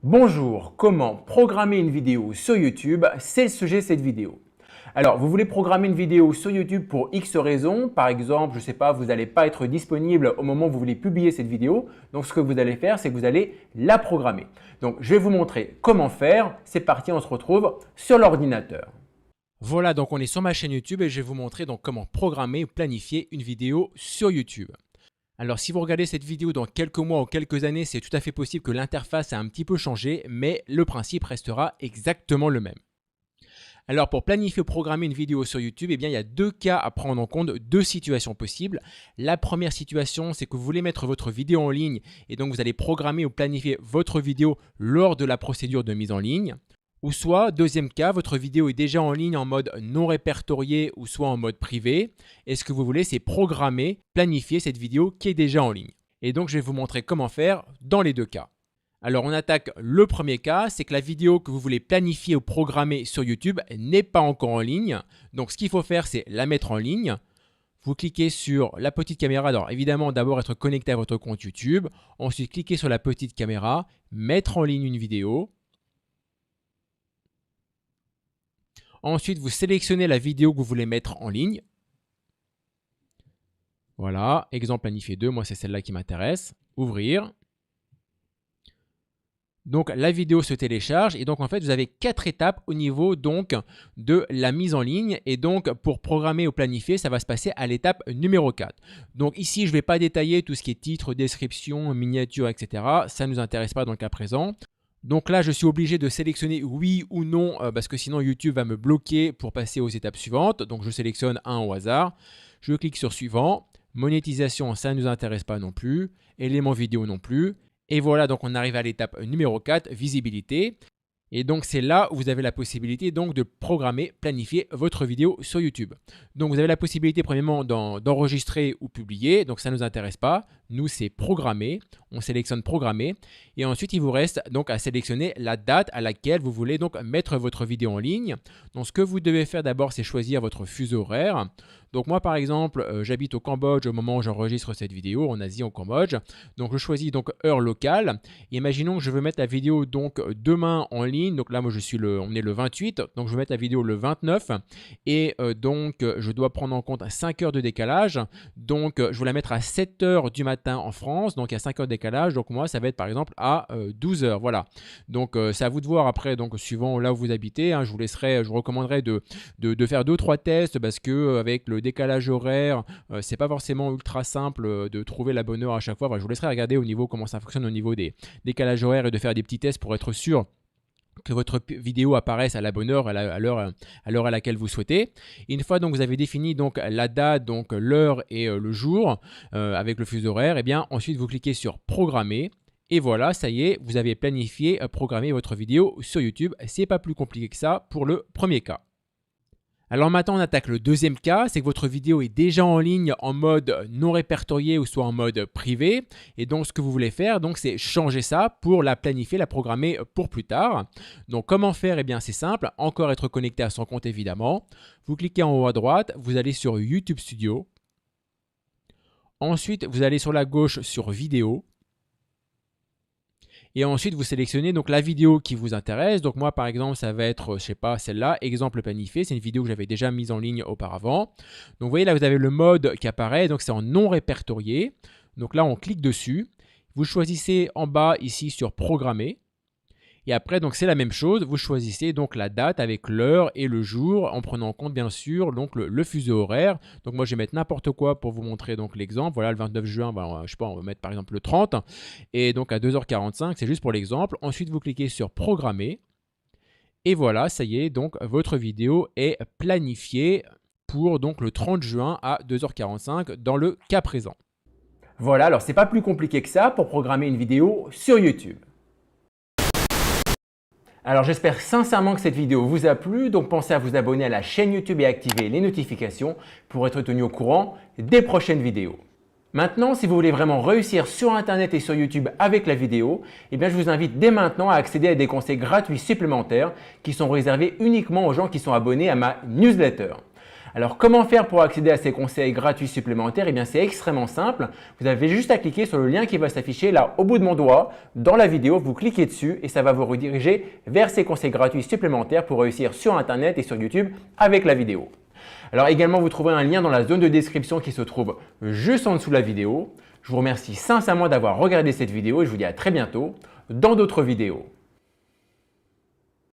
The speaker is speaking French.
Bonjour, comment programmer une vidéo sur YouTube? C'est le sujet de cette vidéo. Alors, vous voulez programmer une vidéo sur YouTube pour X raisons. Par exemple, je ne sais pas, vous n'allez pas être disponible au moment où vous voulez publier cette vidéo. Donc, ce que vous allez faire, c'est que vous allez la programmer. Donc, je vais vous montrer comment faire. C'est parti, on se retrouve sur l'ordinateur. Voilà, donc on est sur ma chaîne YouTube et je vais vous montrer donc comment programmer ou planifier une vidéo sur YouTube. Alors si vous regardez cette vidéo dans quelques mois ou quelques années, c'est tout à fait possible que l'interface a un petit peu changé, mais le principe restera exactement le même. Alors pour planifier ou programmer une vidéo sur YouTube, eh bien, il y a deux cas à prendre en compte, deux situations possibles. La première situation, c'est que vous voulez mettre votre vidéo en ligne et donc vous allez programmer ou planifier votre vidéo lors de la procédure de mise en ligne. Ou soit, deuxième cas, votre vidéo est déjà en ligne en mode non répertorié ou soit en mode privé. Et ce que vous voulez, c'est programmer, planifier cette vidéo qui est déjà en ligne. Et donc, je vais vous montrer comment faire dans les deux cas. Alors, on attaque le premier cas, c'est que la vidéo que vous voulez planifier ou programmer sur YouTube n'est pas encore en ligne. Donc, ce qu'il faut faire, c'est la mettre en ligne. Vous cliquez sur la petite caméra. Alors, évidemment, d'abord être connecté à votre compte YouTube. Ensuite, cliquez sur la petite caméra, mettre en ligne une vidéo. Ensuite, vous sélectionnez la vidéo que vous voulez mettre en ligne. Voilà, exemple planifié 2, moi c'est celle-là qui m'intéresse. Ouvrir. Donc la vidéo se télécharge et donc en fait vous avez 4 étapes au niveau donc de la mise en ligne et donc pour programmer ou planifier ça va se passer à l'étape numéro 4. Donc ici je ne vais pas détailler tout ce qui est titre, description, miniature, etc. Ça ne nous intéresse pas dans le cas présent. Donc là, je suis obligé de sélectionner oui ou non parce que sinon YouTube va me bloquer pour passer aux étapes suivantes. Donc je sélectionne un au hasard. Je clique sur suivant. Monétisation, ça ne nous intéresse pas non plus. Éléments vidéo non plus. Et voilà, donc on arrive à l'étape numéro 4, visibilité. Et donc c'est là où vous avez la possibilité donc de programmer, planifier votre vidéo sur YouTube. Donc vous avez la possibilité premièrement d'enregistrer ou publier, donc ça ne nous intéresse pas. Nous c'est programmer, on sélectionne programmer et ensuite il vous reste donc à sélectionner la date à laquelle vous voulez donc mettre votre vidéo en ligne. Donc ce que vous devez faire d'abord c'est choisir votre fuseau horaire. Donc moi par exemple j'habite au Cambodge au moment où j'enregistre cette vidéo, en Asie, au Cambodge. Donc je choisis donc heure locale. Imaginons que je veux mettre la vidéo donc demain en ligne. Donc là moi on est le 28, donc je vais mettre la vidéo le 29 et donc je dois prendre en compte 5 heures de décalage. Donc je vais la mettre à 7 heures du matin en France, donc à 5 heures de décalage. Donc moi ça va être par exemple à 12 heures. Voilà. Donc c'est à vous de voir après, donc suivant là où vous habitez. Hein, je vous recommanderais de faire 2-3 tests parce que avec le décalage horaire, c'est pas forcément ultra simple de trouver la bonne heure à chaque fois. Enfin, je vous laisserai regarder au niveau comment ça fonctionne au niveau des décalages horaires et de faire des petits tests pour être sûr que votre vidéo apparaisse à la bonne heure, à l'heure à laquelle vous souhaitez. Et une fois donc vous avez défini donc la date, donc l'heure et le jour avec le fuseau horaire, et bien ensuite vous cliquez sur programmer. Et voilà, ça y est, vous avez planifié, programmé votre vidéo sur YouTube. C'est pas plus compliqué que ça pour le premier cas. Alors maintenant, on attaque le deuxième cas, c'est que votre vidéo est déjà en ligne en mode non répertorié ou soit en mode privé. Et donc, ce que vous voulez faire, donc, c'est changer ça pour la planifier, la programmer pour plus tard. Donc, comment faire? Eh bien, c'est simple. Encore être connecté à son compte, évidemment. Vous cliquez en haut à droite, vous allez sur YouTube Studio. Ensuite, vous allez sur la gauche sur Vidéo. Et ensuite, vous sélectionnez donc la vidéo qui vous intéresse. Donc moi, par exemple, ça va être, je sais pas, celle-là, exemple planifié. C'est une vidéo que j'avais déjà mise en ligne auparavant. Donc vous voyez, là, vous avez le mode qui apparaît. Donc c'est en non répertorié. Donc là, on clique dessus. Vous choisissez en bas ici sur Programmer. Et après, donc c'est la même chose. Vous choisissez donc la date avec l'heure et le jour en prenant en compte bien sûr donc le fuseau horaire. Donc moi, je vais mettre n'importe quoi pour vous montrer donc l'exemple. Voilà, le 29 juin, je sais pas, on va mettre par exemple le 30. Et donc à 2h45, c'est juste pour l'exemple. Ensuite, vous cliquez sur Programmer. Et voilà, ça y est, donc votre vidéo est planifiée pour donc le 30 juin à 2h45 dans le cas présent. Voilà, alors c'est pas plus compliqué que ça pour programmer une vidéo sur YouTube. Alors j'espère sincèrement que cette vidéo vous a plu, donc pensez à vous abonner à la chaîne YouTube et activer les notifications pour être tenu au courant des prochaines vidéos. Maintenant, si vous voulez vraiment réussir sur Internet et sur YouTube avec la vidéo, eh bien, je vous invite dès maintenant à accéder à des conseils gratuits supplémentaires qui sont réservés uniquement aux gens qui sont abonnés à ma newsletter. Alors comment faire pour accéder à ces conseils gratuits supplémentaires? Eh bien c'est extrêmement simple. Vous avez juste à cliquer sur le lien qui va s'afficher là au bout de mon doigt dans la vidéo. Vous cliquez dessus et ça va vous rediriger vers ces conseils gratuits supplémentaires pour réussir sur Internet et sur YouTube avec la vidéo. Alors également, vous trouverez un lien dans la zone de description qui se trouve juste en dessous de la vidéo. Je vous remercie sincèrement d'avoir regardé cette vidéo et je vous dis à très bientôt dans d'autres vidéos.